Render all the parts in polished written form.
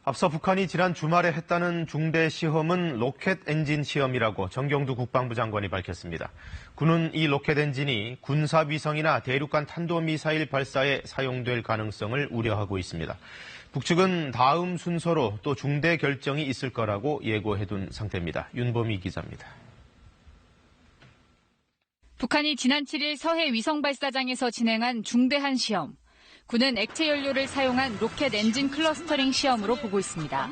앞서 북한이 지난 주말에 했다는 중대 시험은 로켓 엔진 시험이라고 정경두 국방부 장관이 밝혔습니다. 군은 이 로켓 엔진이 군사위성이나 대륙간 탄도미사일 발사에 사용될 가능성을 우려하고 있습니다. 북측은 다음 순서로 또 중대 결정이 있을 거라고 예고해둔 상태입니다. 윤보미 기자입니다. 북한이 지난 7일 서해 위성발사장에서 진행한 중대한 시험. 군은 액체 연료를 사용한 로켓 엔진 클러스터링 시험으로 보고 있습니다.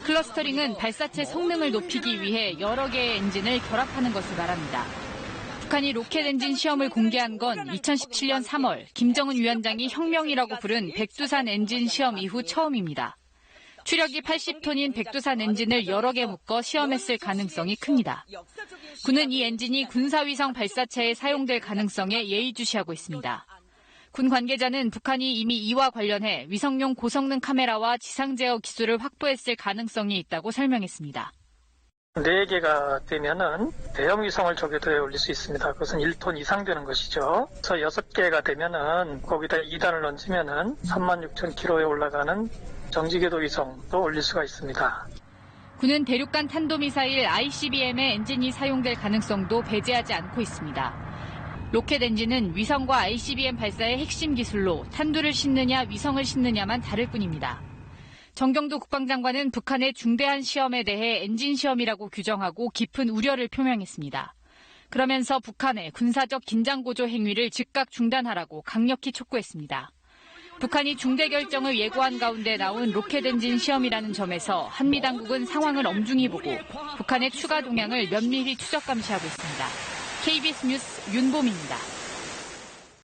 클러스터링은 발사체 성능을 높이기 위해 여러 개의 엔진을 결합하는 것을 말합니다. 북한이 로켓 엔진 시험을 공개한 건 2017년 3월 김정은 위원장이 혁명이라고 부른 백두산 엔진 시험 이후 처음입니다. 추력이 80톤인 백두산 엔진을 여러 개 묶어 시험했을 가능성이 큽니다. 군은 이 엔진이 군사위성 발사체에 사용될 가능성에 예의주시하고 있습니다. 군 관계자는 북한이 이미 이와 관련해 위성용 고성능 카메라와 지상 제어 기술을 확보했을 가능성이 있다고 설명했습니다. 4개가 되면은 대형 위성을 저궤도에 올릴 수 있습니다. 그것은 1톤 이상 되는 것이죠. 그래서 6개가 되면은 거기다 2단을 얹으면은 36,000km에 올라가는 정지궤도 위성도 올릴 수가 있습니다. 군은 대륙간 탄도미사일 ICBM의 엔진이 사용될 가능성도 배제하지 않고 있습니다. 로켓 엔진은 위성과 ICBM 발사의 핵심 기술로 탄두를 싣느냐 위성을 싣느냐만 다를 뿐입니다. 정경두 국방장관은 북한의 중대한 시험에 대해 엔진 시험이라고 규정하고 깊은 우려를 표명했습니다. 그러면서 북한의 군사적 긴장고조 행위를 즉각 중단하라고 강력히 촉구했습니다. 북한이 중대 결정을 예고한 가운데 나온 로켓 엔진 시험이라는 점에서 한미 당국은 상황을 엄중히 보고 북한의 추가 동향을 면밀히 추적 감시하고 있습니다. KBS 뉴스 윤보미입니다.